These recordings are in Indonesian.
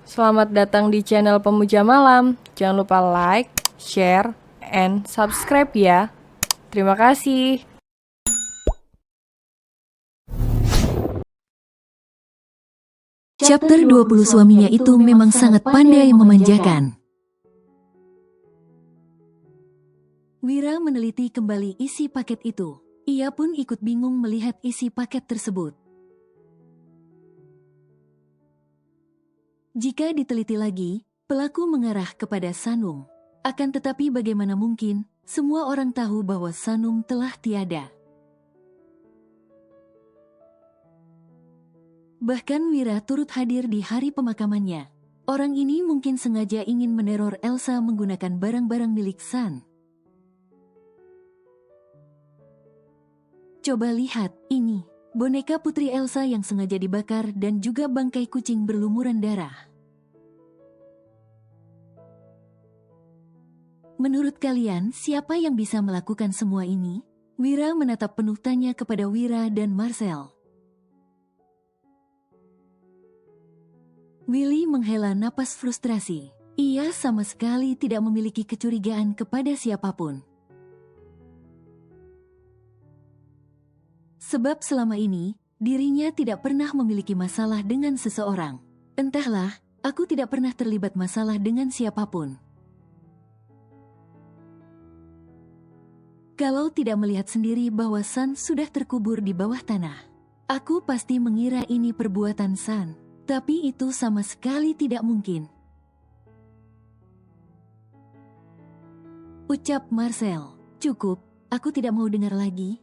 Selamat datang di channel Pemuja Malam. Jangan lupa like, share, and subscribe ya. Terima kasih. Chapter 20 suaminya itu memang sangat pandai memanjakan. Wira meneliti kembali isi paket itu. Ia pun ikut bingung melihat isi paket tersebut. Jika diteliti lagi, pelaku mengarah kepada Sanum. Akan tetapi bagaimana mungkin, semua orang tahu bahwa Sanum telah tiada. Bahkan Wira turut hadir di hari pemakamannya. Orang ini mungkin sengaja ingin meneror Elsa menggunakan barang-barang milik San. Coba lihat, ini. Boneka Putri Elsa yang sengaja dibakar dan juga bangkai kucing berlumuran darah. Menurut kalian, siapa yang bisa melakukan semua ini? Wira menatap penuh tanya kepada Wira dan Marcel. Willy menghela napas frustrasi. Ia sama sekali tidak memiliki kecurigaan kepada siapapun. Sebab selama ini, dirinya tidak pernah memiliki masalah dengan seseorang. Entahlah, aku tidak pernah terlibat masalah dengan siapapun. Kalau tidak melihat sendiri bahwa San sudah terkubur di bawah tanah, aku pasti mengira ini perbuatan San. Tapi itu sama sekali tidak mungkin. Ucap Marcel. Cukup, aku tidak mau dengar lagi.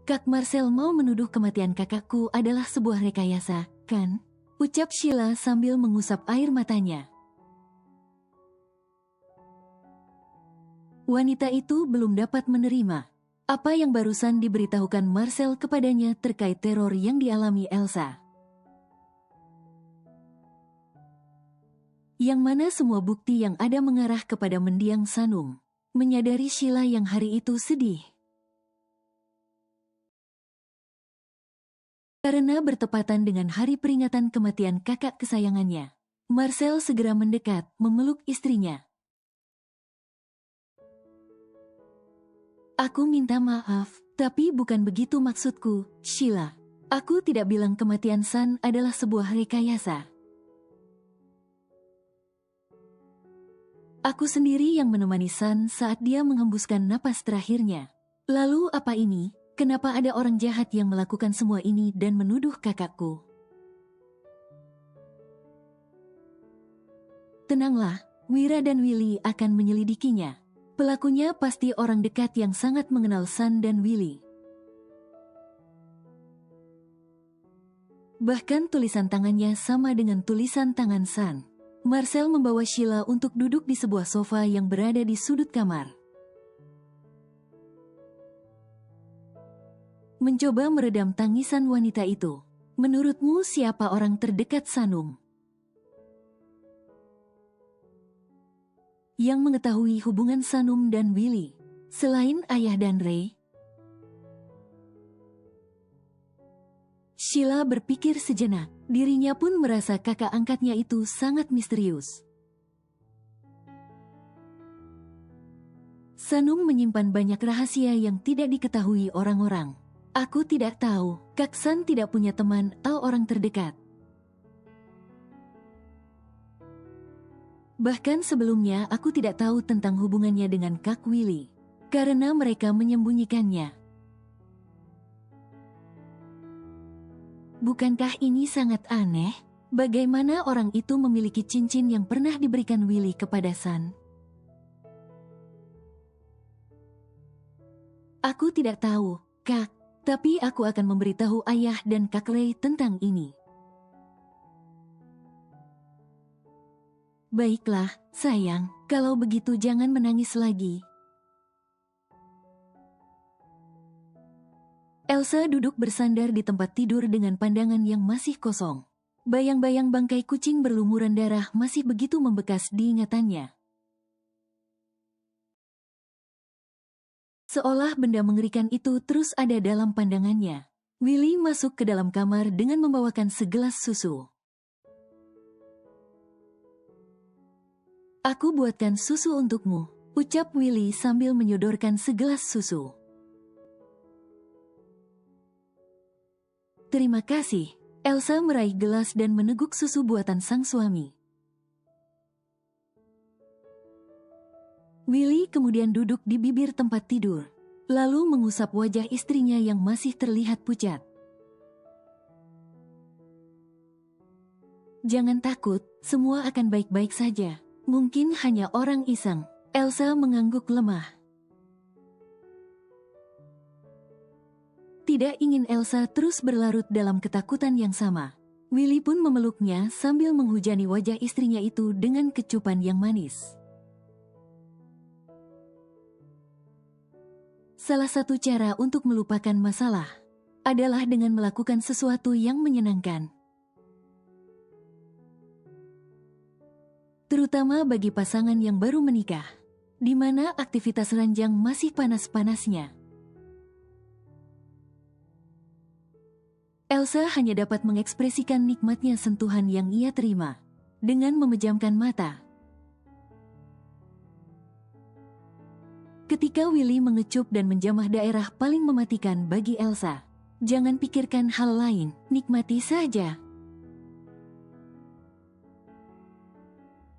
Kak Marcel mau menuduh kematian kakakku adalah sebuah rekayasa, kan? Ucap Sheila sambil mengusap air matanya. Wanita itu belum dapat menerima apa yang barusan diberitahukan Marcel kepadanya terkait teror yang dialami Elsa. Yang mana semua bukti yang ada mengarah kepada mendiang Sanum. Menyadari Sheila yang hari itu sedih. Karena bertepatan dengan hari peringatan kematian kakak kesayangannya, Marcel segera mendekat, memeluk istrinya. Aku minta maaf, tapi bukan begitu maksudku, Sheila. Aku tidak bilang kematian San adalah sebuah rekayasa. Aku sendiri yang menemani San saat dia menghembuskan napas terakhirnya. Lalu apa ini? Kenapa ada orang jahat yang melakukan semua ini dan menuduh kakakku? Tenanglah, Wira dan Willy akan menyelidikinya. Pelakunya pasti orang dekat yang sangat mengenal San dan Willy. Bahkan tulisan tangannya sama dengan tulisan tangan San. Marcel membawa Sheila untuk duduk di sebuah sofa yang berada di sudut kamar. Mencoba meredam tangisan wanita itu. Menurutmu siapa orang terdekat Sanum? Yang mengetahui hubungan Sanum dan Willy, selain ayah dan Ray? Sheila berpikir sejenak, dirinya pun merasa kakak angkatnya itu sangat misterius. Sanum menyimpan banyak rahasia yang tidak diketahui orang-orang. Aku tidak tahu, Kak San tidak punya teman atau orang terdekat. Bahkan sebelumnya aku tidak tahu tentang hubungannya dengan Kak Willy, karena mereka menyembunyikannya. Bukankah ini sangat aneh? Bagaimana orang itu memiliki cincin yang pernah diberikan Willy kepada San? Aku tidak tahu, Kak, tapi aku akan memberitahu ayah dan Kak Ray tentang ini. Baiklah, sayang, kalau begitu jangan menangis lagi. Elsa duduk bersandar di tempat tidur dengan pandangan yang masih kosong. Bayang-bayang bangkai kucing berlumuran darah masih begitu membekas di ingatannya. Seolah benda mengerikan itu terus ada dalam pandangannya. Willy masuk ke dalam kamar dengan membawakan segelas susu. "Aku buatkan susu untukmu," ucap Willy sambil menyodorkan segelas susu. "Terima kasih." Elsa meraih gelas dan meneguk susu buatan sang suami. Willy kemudian duduk di bibir tempat tidur, lalu mengusap wajah istrinya yang masih terlihat pucat. "Jangan takut, semua akan baik-baik saja. Mungkin hanya orang iseng." Elsa mengangguk lemah. Tidak ingin Elsa terus berlarut dalam ketakutan yang sama. Willy pun memeluknya sambil menghujani wajah istrinya itu dengan kecupan yang manis. Salah satu cara untuk melupakan masalah adalah dengan melakukan sesuatu yang menyenangkan. Terutama bagi pasangan yang baru menikah, di mana aktivitas ranjang masih panas-panasnya. Elsa hanya dapat mengekspresikan nikmatnya sentuhan yang ia terima dengan memejamkan mata. Ketika Willy mengecup dan menjamah daerah paling mematikan bagi Elsa, jangan pikirkan hal lain, nikmati saja.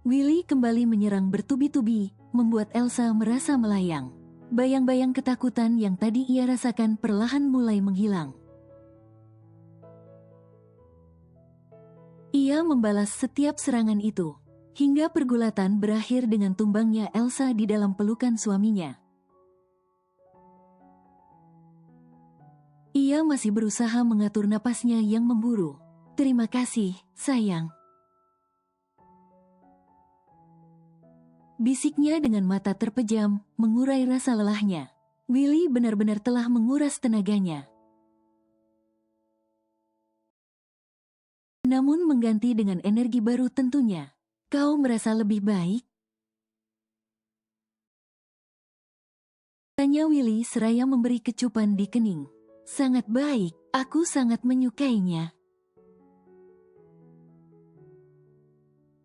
Willy kembali menyerang bertubi-tubi, membuat Elsa merasa melayang. Bayang-bayang ketakutan yang tadi ia rasakan perlahan mulai menghilang. Ia membalas setiap serangan itu, hingga pergulatan berakhir dengan tumbangnya Elsa di dalam pelukan suaminya. Ia masih berusaha mengatur napasnya yang memburu. "Terima kasih, sayang," bisiknya dengan mata terpejam, mengurai rasa lelahnya. Willy benar-benar telah menguras tenaganya. Namun mengganti dengan energi baru tentunya. "Kau merasa lebih baik?" tanya Willy seraya memberi kecupan di kening. "Sangat baik, aku sangat menyukainya."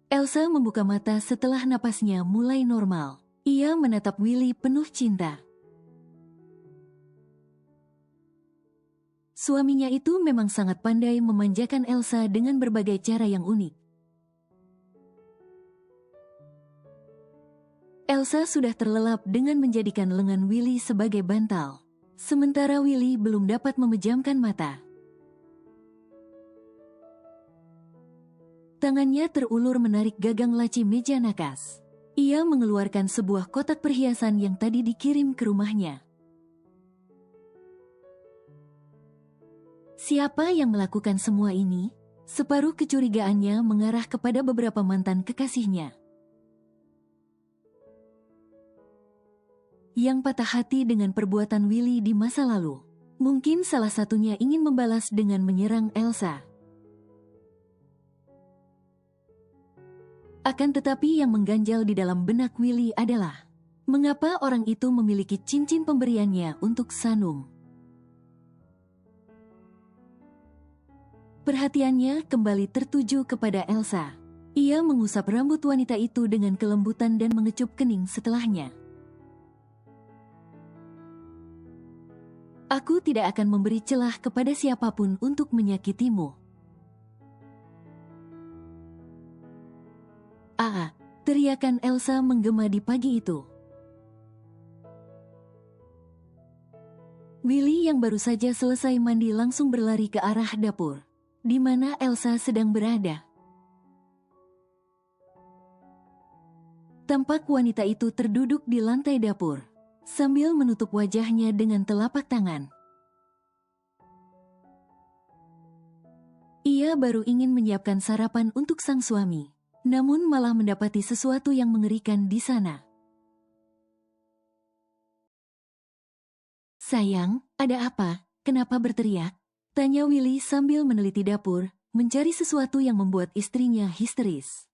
Elsa membuka mata setelah napasnya mulai normal. Ia menatap Willy penuh cinta. Suaminya itu memang sangat pandai memanjakan Elsa dengan berbagai cara yang unik. Elsa sudah terlelap dengan menjadikan lengan Willy sebagai bantal, sementara Willy belum dapat memejamkan mata. Tangannya terulur menarik gagang laci meja nakas. Ia mengeluarkan sebuah kotak perhiasan yang tadi dikirim ke rumahnya. Siapa yang melakukan semua ini? Separuh kecurigaannya mengarah kepada beberapa mantan kekasihnya yang patah hati dengan perbuatan Willy di masa lalu. Mungkin salah satunya ingin membalas dengan menyerang Elsa. Akan tetapi yang mengganjal di dalam benak Willy adalah, mengapa orang itu memiliki cincin pemberiannya untuk Sanum? Perhatiannya kembali tertuju kepada Elsa. Ia mengusap rambut wanita itu dengan kelembutan dan mengecup kening setelahnya. "Aku tidak akan memberi celah kepada siapapun untuk menyakitimu." "Ah!" teriakan Elsa menggema di pagi itu. Willy yang baru saja selesai mandi langsung berlari ke arah dapur, di mana Elsa sedang berada. Tampak wanita itu terduduk di lantai dapur, sambil menutup wajahnya dengan telapak tangan. Ia baru ingin menyiapkan sarapan untuk sang suami, namun malah mendapati sesuatu yang mengerikan di sana. "Sayang, ada apa? Kenapa berteriak?" tanya Willy sambil meneliti dapur, mencari sesuatu yang membuat istrinya histeris.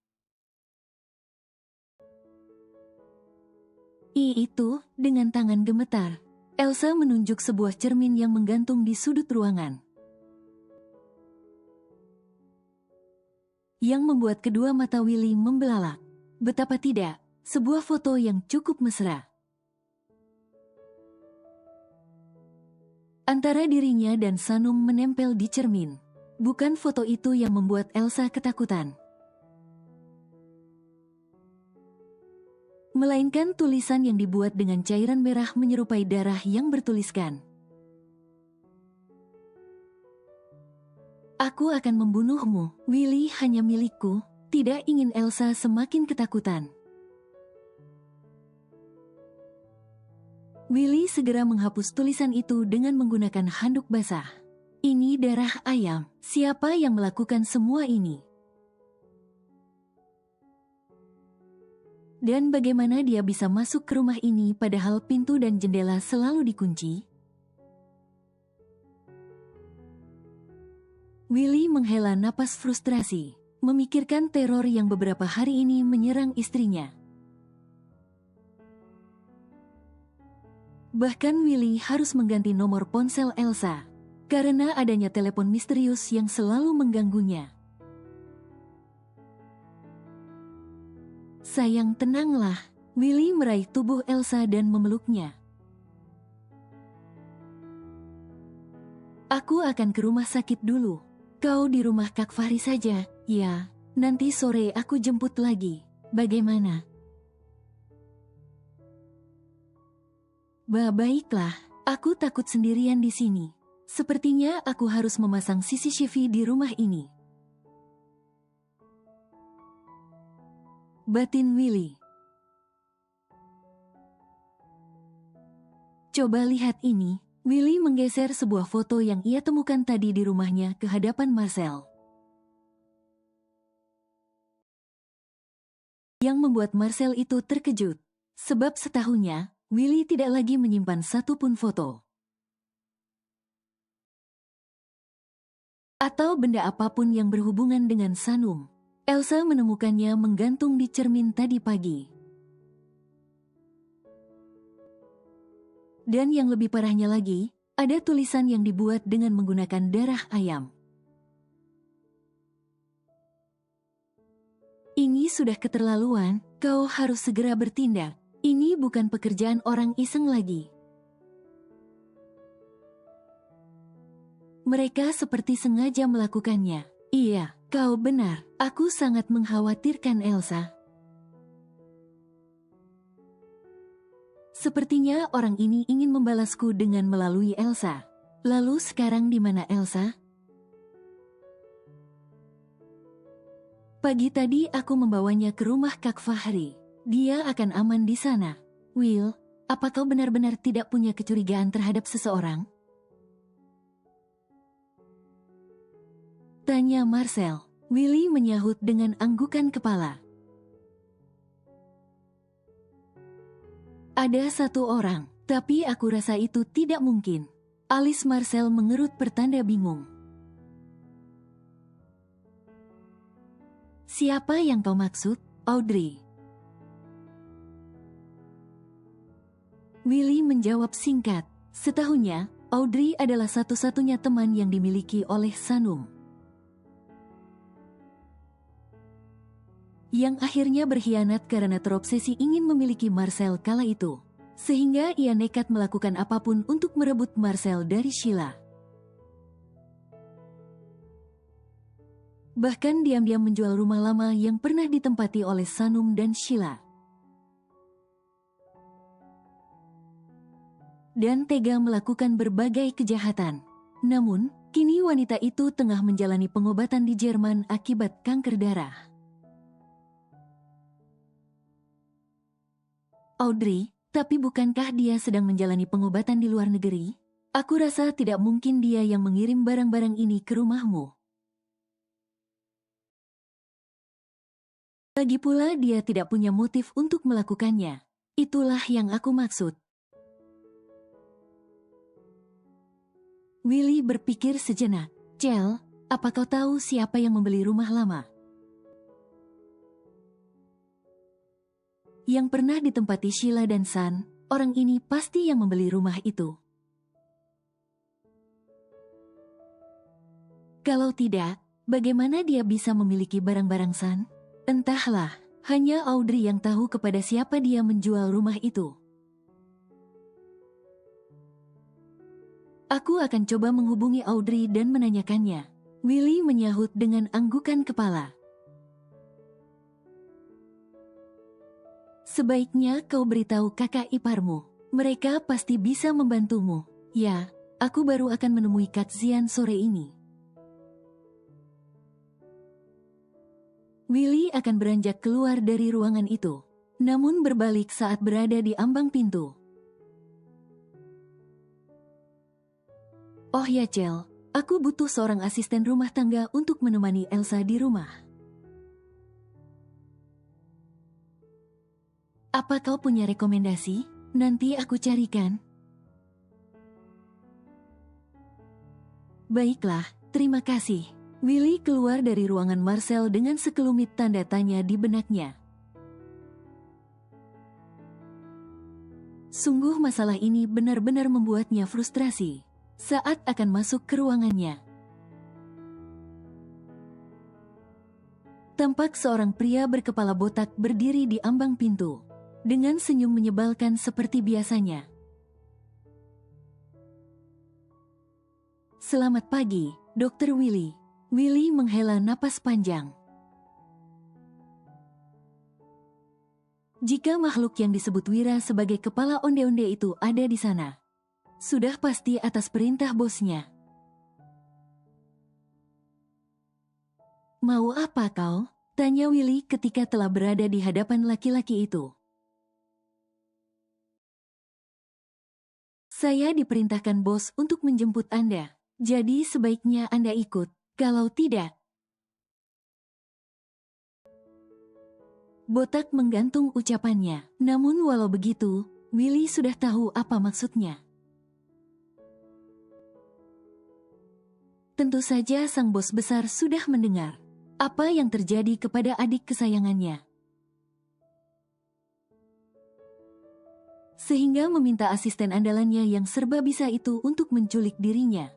Itu, dengan tangan gemetar, Elsa menunjuk sebuah cermin yang menggantung di sudut ruangan. yang membuat kedua mata Willy membelalak. Betapa tidak, sebuah foto yang cukup mesra antara dirinya dan Sanum menempel di cermin. Bukan foto itu yang membuat Elsa ketakutan, melainkan tulisan yang dibuat dengan cairan merah menyerupai darah yang bertuliskan, "Aku akan membunuhmu, Willy hanya milikku." Tidak ingin Elsa semakin ketakutan, Willy segera menghapus tulisan itu dengan menggunakan handuk basah. Ini darah ayam. Siapa yang melakukan semua ini? Dan bagaimana dia bisa masuk ke rumah ini padahal pintu dan jendela selalu dikunci? Willy menghela napas frustrasi, memikirkan teror yang beberapa hari ini menyerang istrinya. Bahkan Willy harus mengganti nomor ponsel Elsa karena adanya telepon misterius yang selalu mengganggunya. "Sayang, tenanglah." Willy meraih tubuh Elsa dan memeluknya. "Aku akan ke rumah sakit dulu. Kau di rumah Kak Fahri saja, ya. Nanti sore aku jemput lagi. Bagaimana?" Baiklah, aku takut sendirian di sini. Sepertinya aku harus memasang CCTV di rumah ini." Batin Willy. "Coba lihat ini." Willy menggeser sebuah foto yang ia temukan tadi di rumahnya ke hadapan Marcel. Yang membuat Marcel itu terkejut, sebab setahunnya, Willy tidak lagi menyimpan satupun foto atau benda apapun yang berhubungan dengan Sanum. Elsa menemukannya menggantung di cermin tadi pagi. Dan yang lebih parahnya lagi, ada tulisan yang dibuat dengan menggunakan darah ayam. "Ini sudah keterlaluan, kau harus segera bertindak. Ini bukan pekerjaan orang iseng lagi." Mereka seperti sengaja melakukannya. "Iya, kau benar. Aku sangat mengkhawatirkan Elsa. Sepertinya orang ini ingin membalasku dengan melalui Elsa. Lalu sekarang di mana Elsa?" "Pagi tadi aku membawanya ke rumah Kak Fahri. Dia akan aman di sana." "Will, apa kau benar-benar tidak punya kecurigaan terhadap seseorang?" tanya Marcel. Willy menyahut dengan anggukan kepala. "Ada satu orang, tapi aku rasa itu tidak mungkin." Alis Marcel mengerut bertanda bingung. "Siapa yang kau maksud?" "Audrey." Willy menjawab singkat. Setahunnya, Audrey adalah satu-satunya teman yang dimiliki oleh Sanum, yang akhirnya berkhianat karena terobsesi ingin memiliki Marcel kala itu. Sehingga ia nekat melakukan apapun untuk merebut Marcel dari Sheila. Bahkan diam-diam menjual rumah lama yang pernah ditempati oleh Sanum dan Sheila. Dan tega melakukan berbagai kejahatan. Namun, kini wanita itu tengah menjalani pengobatan di Jerman akibat kanker darah. "Audrey, tapi bukankah dia sedang menjalani pengobatan di luar negeri? Aku rasa tidak mungkin dia yang mengirim barang-barang ini ke rumahmu. Lagi pula dia tidak punya motif untuk melakukannya. Itulah yang aku maksud." Willy berpikir sejenak. "Cel, apa kau tahu siapa yang membeli rumah lama yang pernah ditempati Sheila dan San? Orang ini pasti yang membeli rumah itu. Kalau tidak, Bagaimana dia bisa memiliki barang-barang San? Entahlah, hanya Audrey yang tahu kepada siapa dia menjual rumah itu. Aku akan coba menghubungi Audrey dan menanyakannya. Willy menyahut dengan anggukan kepala. Sebaiknya kau beritahu kakak iparmu. Mereka pasti bisa membantumu. Ya, aku baru akan menemui Kak Zian sore ini. Willy akan beranjak keluar dari ruangan itu, namun berbalik saat berada di ambang pintu. Oh ya Cel, aku butuh seorang asisten rumah tangga untuk menemani Elsa di rumah. Apa kau punya rekomendasi? Nanti aku carikan. Baiklah, terima kasih. Willy keluar dari ruangan Marcel dengan sekelumit tanda tanya di benaknya. Sungguh masalah ini benar-benar membuatnya frustrasi saat akan masuk ke ruangannya. Tampak seorang pria berkepala botak berdiri di ambang pintu, dengan senyum menyebalkan seperti biasanya. Selamat pagi, Dr. Willy. Willy menghela napas panjang. Jika makhluk yang disebut Wira sebagai kepala onde-onde itu ada di sana, sudah pasti atas perintah bosnya. Mau apa kau? Tanya Willy ketika telah berada di hadapan laki-laki itu. Saya diperintahkan bos untuk menjemput Anda, jadi sebaiknya Anda ikut. Kalau tidak, botak menggantung ucapannya. Namun walau begitu, Willy sudah tahu apa maksudnya. Tentu saja sang bos besar sudah mendengar apa yang terjadi kepada adik kesayangannya, sehingga meminta asisten andalannya yang serba bisa itu untuk menculik dirinya.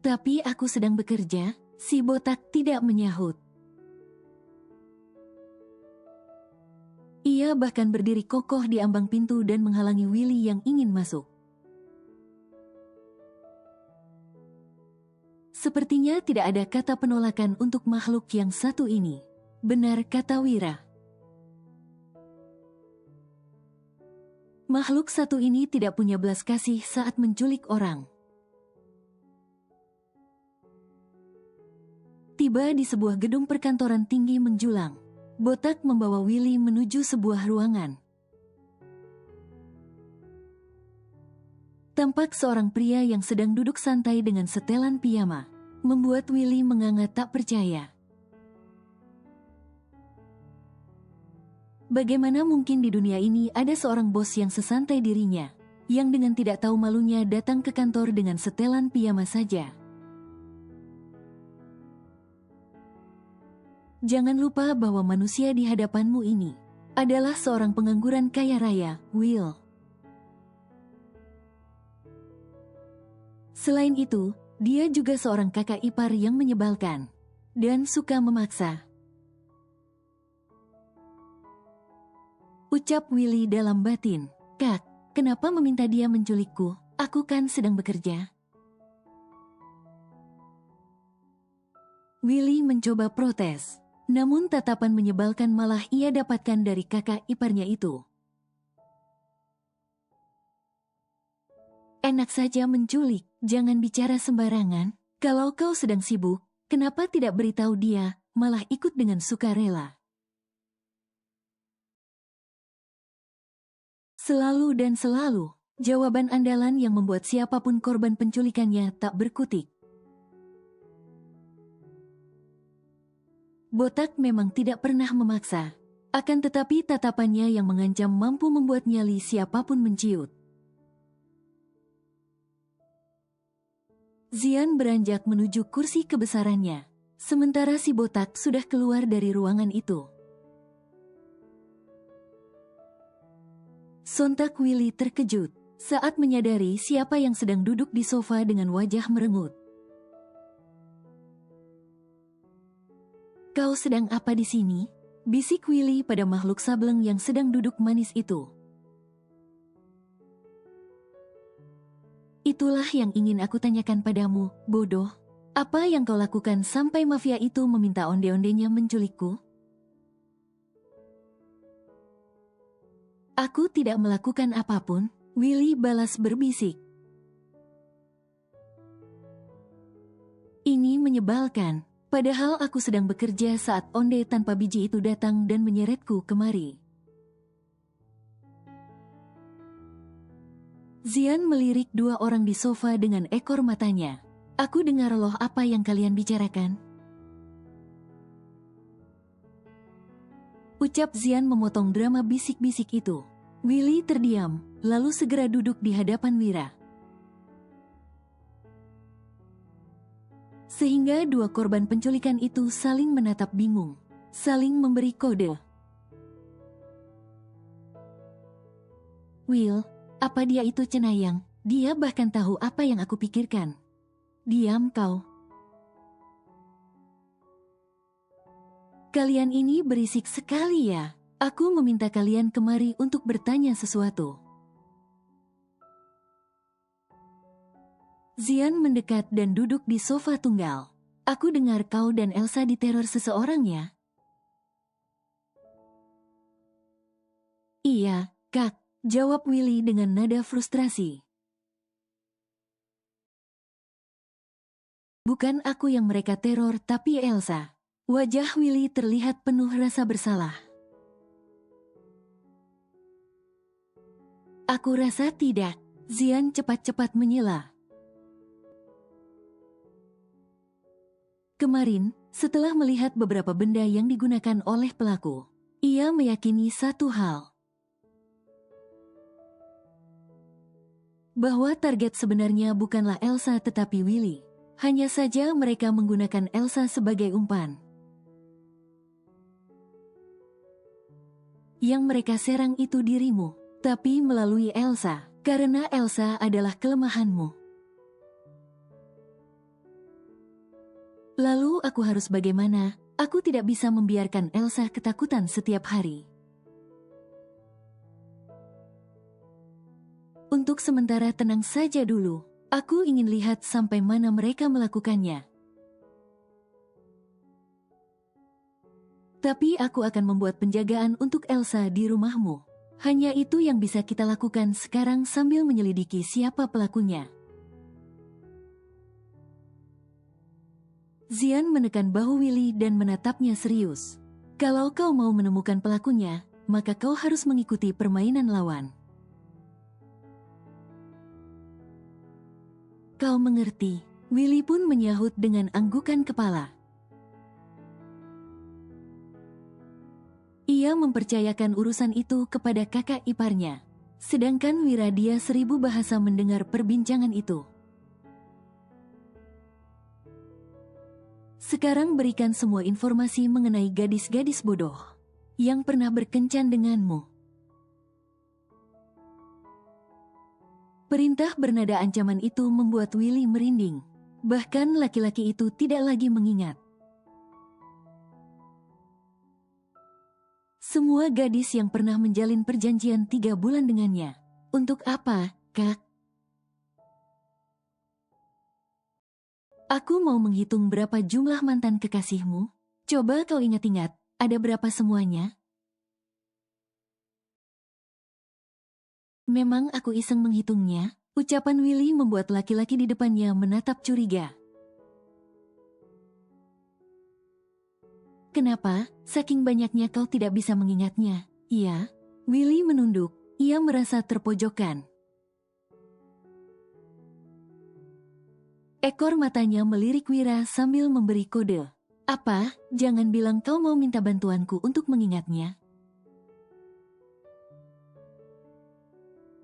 Tapi aku sedang bekerja, si botak tidak menyahut. Ia bahkan berdiri kokoh di ambang pintu dan menghalangi Willy yang ingin masuk. Sepertinya tidak ada kata penolakan untuk makhluk yang satu ini. Benar kata Wira. Makhluk satu ini tidak punya belas kasih saat menculik orang. Tiba di sebuah gedung perkantoran tinggi menjulang, botak membawa Willy menuju sebuah ruangan. Tampak seorang pria yang sedang duduk santai dengan setelan piyama, membuat Willy menganga tak percaya. Bagaimana mungkin di dunia ini ada seorang bos yang sesantai dirinya, yang dengan tidak tahu malunya datang ke kantor dengan setelan piyama saja. Jangan lupa bahwa manusia di hadapanmu ini adalah seorang pengangguran kaya raya, Will. Selain itu, dia juga seorang kakak ipar yang menyebalkan dan suka memaksa. Ucap Willy dalam batin, "Kak, kenapa meminta dia menculikku? Aku kan sedang bekerja." Willy mencoba protes. Namun tatapan menyebalkan malah ia dapatkan dari kakak iparnya itu. Enak saja menculik, jangan bicara sembarangan. Kalau kau sedang sibuk, kenapa tidak beritahu dia, malah ikut dengan sukarela? Selalu dan selalu, jawaban andalan yang membuat siapapun korban penculikannya tak berkutik. Botak memang tidak pernah memaksa, akan tetapi tatapannya yang mengancam mampu membuat nyali siapapun menciut. Zian beranjak menuju kursi kebesarannya, sementara si botak sudah keluar dari ruangan itu. Sontak Willy terkejut saat menyadari siapa yang sedang duduk di sofa dengan wajah merengut. "Kau sedang apa di sini?" bisik Willy pada makhluk sableng yang sedang duduk manis itu. "Itulah yang ingin aku tanyakan padamu, bodoh. Apa yang kau lakukan sampai mafia itu meminta onde-ondenya menculikku?" "Aku tidak melakukan apapun," Willy balas berbisik. "Ini menyebalkan. Padahal aku sedang bekerja saat onde tanpa biji itu datang dan menyeretku kemari." Zian melirik dua orang di sofa dengan ekor matanya. "Aku dengar loh apa yang kalian bicarakan." Ucap Zian memotong drama bisik-bisik itu. Willy terdiam, lalu segera duduk di hadapan Wira. Sehingga dua korban penculikan itu saling menatap bingung, saling memberi kode. "Will, apa dia itu cenayang? Dia bahkan tahu apa yang aku pikirkan." "Diam kau. Kalian ini berisik sekali ya. Aku meminta kalian kemari untuk bertanya sesuatu." Zian mendekat dan duduk di sofa tunggal. "Aku dengar kau dan Elsa diteror seseorang ya?" "Iya, Kak," jawab Willy dengan nada frustrasi. "Bukan aku yang mereka teror tapi Elsa." Wajah Willy terlihat penuh rasa bersalah. "Aku rasa tidak." Zian cepat-cepat menyela. Kemarin, setelah melihat beberapa benda yang digunakan oleh pelaku, ia meyakini satu hal. Bahwa target sebenarnya bukanlah Elsa tetapi Willy. Hanya saja mereka menggunakan Elsa sebagai umpan. Yang mereka serang itu dirimu, tapi melalui Elsa, karena Elsa adalah kelemahanmu. Lalu aku harus bagaimana? Aku tidak bisa membiarkan Elsa ketakutan setiap hari. Untuk sementara tenang saja dulu. Aku ingin lihat sampai mana mereka melakukannya. Tapi aku akan membuat penjagaan untuk Elsa di rumahmu. Hanya itu yang bisa kita lakukan sekarang sambil menyelidiki siapa pelakunya. Zian menekan bahu Willy dan menatapnya serius. "Kalau kau mau menemukan pelakunya, maka kau harus mengikuti permainan lawan." "Kau mengerti?" Willy pun menyahut dengan anggukan kepala. Ia mempercayakan urusan itu kepada kakak iparnya. Sedangkan Wira dia 1000 bahasa mendengar perbincangan itu. "Sekarang berikan semua informasi mengenai gadis-gadis bodoh yang pernah berkencan denganmu." Perintah bernada ancaman itu membuat Willy merinding. Bahkan laki-laki itu tidak lagi mengingat. Semua gadis yang pernah menjalin perjanjian 3 bulan dengannya. "Untuk apa, Kak?" "Aku mau menghitung berapa jumlah mantan kekasihmu. Coba kau ingat-ingat, ada berapa semuanya?" "Memang aku iseng menghitungnya." Ucapan Willy membuat laki-laki di depannya menatap curiga. "Kenapa? Saking banyaknya kau tidak bisa mengingatnya?" "Iya." Willy menunduk, ia merasa terpojokkan. Ekor matanya melirik Wira sambil memberi kode. "Apa? Jangan bilang kau mau minta bantuanku untuk mengingatnya."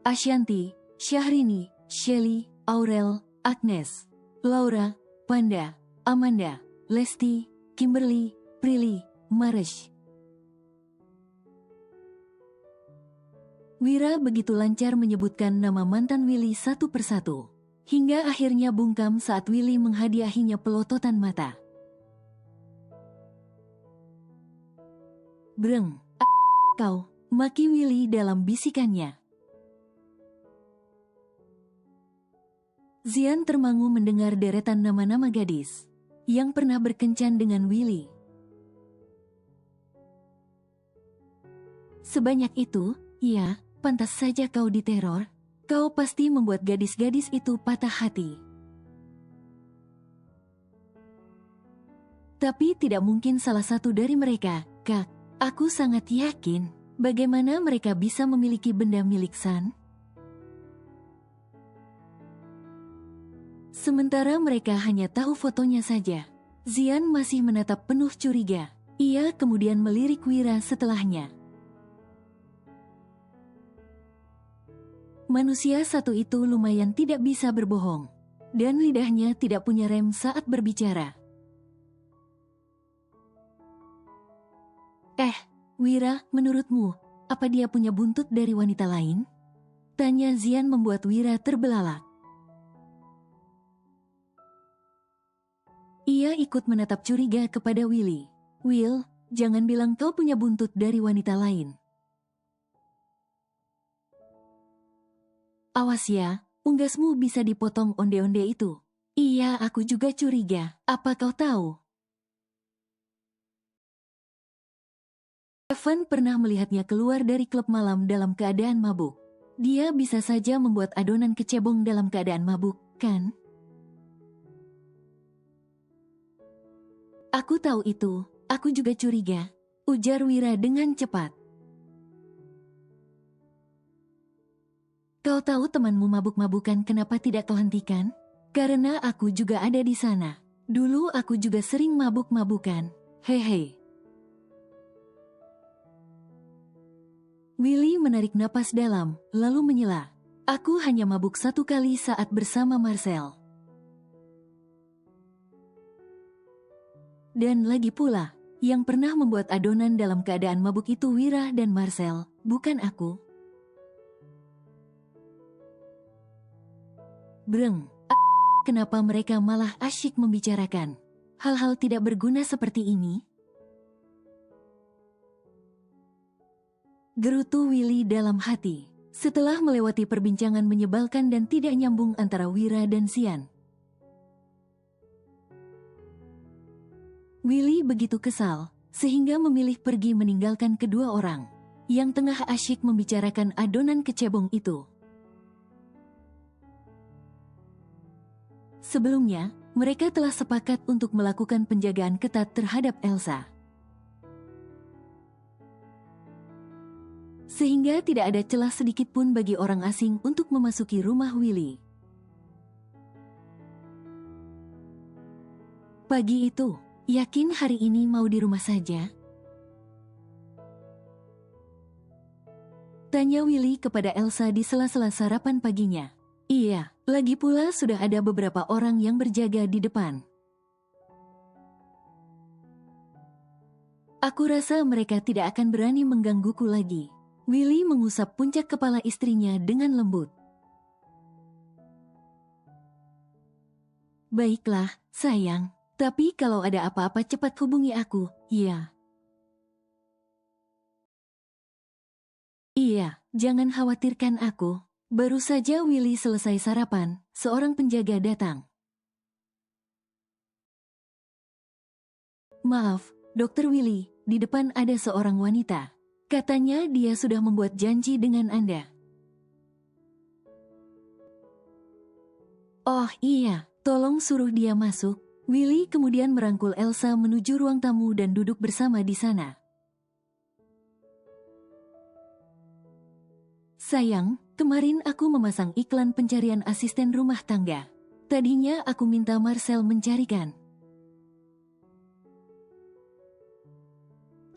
Ashanti, Syahrini, Shelly, Aurel, Agnes, Laura, Panda, Amanda, Lesti, Kimberly, Prilly, Maresh. Wira begitu lancar menyebutkan nama mantan Willy satu persatu. Hingga akhirnya bungkam saat Willy menghadiahinya pelototan mata. Breng, kau, maki Willy dalam bisikannya. Zian termangu mendengar deretan nama-nama gadis yang pernah berkencan dengan Willy. Sebanyak itu, ya, pantas saja kau diteror. Kau pasti membuat gadis-gadis itu patah hati. Tapi tidak mungkin salah satu dari mereka, Kak. Aku sangat yakin, bagaimana mereka bisa memiliki benda milik San? Sementara mereka hanya tahu fotonya saja. Zian masih menatap penuh curiga. Ia kemudian melirik Wira setelahnya. Manusia satu itu lumayan tidak bisa berbohong. Dan lidahnya tidak punya rem saat berbicara. Wira, menurutmu, apa dia punya buntut dari wanita lain? Tanya Zian membuat Wira terbelalak. Ia ikut menatap curiga kepada Willy. Will, jangan bilang kau punya buntut dari wanita lain. Awas ya, unggasmu bisa dipotong onde-onde itu. Iya, aku juga curiga. Apa kau tahu? Evan pernah melihatnya keluar dari klub malam dalam keadaan mabuk. Dia bisa saja membuat adonan kecebong dalam keadaan mabuk, kan? Aku tahu itu, aku juga curiga, ujar Wira dengan cepat. Kau tahu temanmu mabuk-mabukan kenapa tidak kau hentikan? Karena aku juga ada di sana. Dulu aku juga sering mabuk-mabukan. Hehe. Willy menarik napas dalam, lalu menyela. Aku hanya mabuk satu kali saat bersama Marcel. Dan lagi pula, yang pernah membuat adonan dalam keadaan mabuk itu Wira dan Marcel, bukan aku. Breng, kenapa mereka malah asyik membicarakan hal-hal tidak berguna seperti ini? Gerutu Willy dalam hati, setelah melewati perbincangan menyebalkan dan tidak nyambung antara Wira dan Zian. Willy begitu kesal, sehingga memilih pergi meninggalkan kedua orang yang tengah asyik membicarakan adonan kecebong itu. Sebelumnya, mereka telah sepakat untuk melakukan penjagaan ketat terhadap Elsa. Sehingga tidak ada celah sedikit pun bagi orang asing untuk memasuki rumah Willy. Pagi itu, yakin hari ini mau di rumah saja? Tanya Willy kepada Elsa di sela-sela sarapan paginya. Iya, lagi pula sudah ada beberapa orang yang berjaga di depan. Aku rasa mereka tidak akan berani menggangguku lagi. Willy mengusap puncak kepala istrinya dengan lembut. Baiklah, sayang. Tapi kalau ada apa-apa cepat hubungi aku, ya. Iya, jangan khawatirkan aku. Baru saja Willy selesai sarapan, seorang penjaga datang. Maaf, Dr. Willy, di depan ada seorang wanita. Katanya dia sudah membuat janji dengan Anda. Oh iya, tolong suruh dia masuk. Willy kemudian merangkul Elsa menuju ruang tamu dan duduk bersama di sana. Sayang, kemarin aku memasang iklan pencarian asisten rumah tangga. Tadinya aku minta Marcel mencarikan.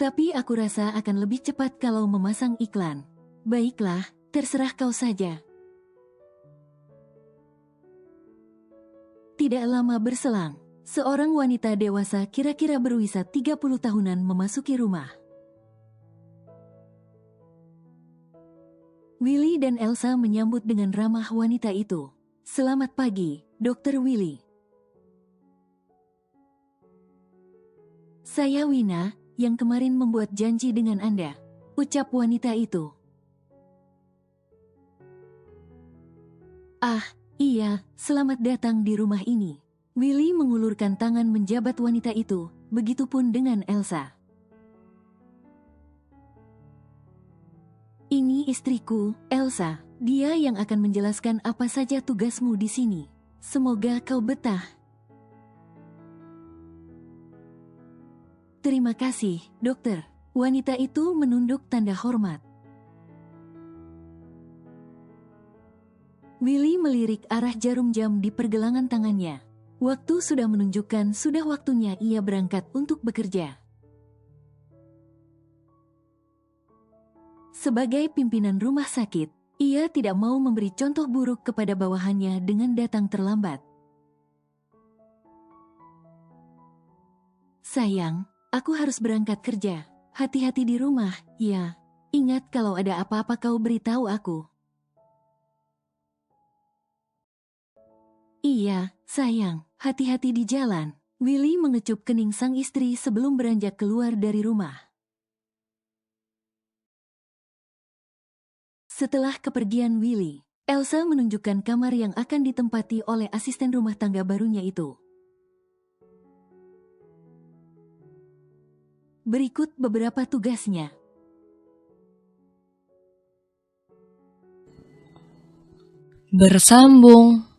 Tapi aku rasa akan lebih cepat kalau memasang iklan. Baiklah, terserah kau saja. Tidak lama berselang, seorang wanita dewasa kira-kira berusia 30 tahunan memasuki rumah. dan Elsa menyambut dengan ramah wanita itu. "Selamat pagi, Dr. Willy." "Saya Wina, yang kemarin membuat janji dengan Anda," ucap wanita itu. "Ah, iya, selamat datang di rumah ini." Willy mengulurkan tangan menjabat wanita itu, begitupun dengan Elsa. "Ini istriku, Elsa. Dia yang akan menjelaskan apa saja tugasmu di sini. Semoga kau betah." "Terima kasih, dokter." Wanita itu menunduk tanda hormat. Willy melirik arah jarum jam di pergelangan tangannya. Waktu sudah menunjukkan sudah waktunya ia berangkat untuk bekerja. Sebagai pimpinan rumah sakit, ia tidak mau memberi contoh buruk kepada bawahannya dengan datang terlambat. "Sayang, aku harus berangkat kerja. Hati-hati di rumah, ya. Ingat kalau ada apa-apa kau beritahu aku." "Iya, sayang, hati-hati di jalan." Willy mengecup kening sang istri sebelum beranjak keluar dari rumah. Setelah kepergian Willy, Elsa menunjukkan kamar yang akan ditempati oleh asisten rumah tangga barunya itu. Berikut beberapa tugasnya. Bersambung.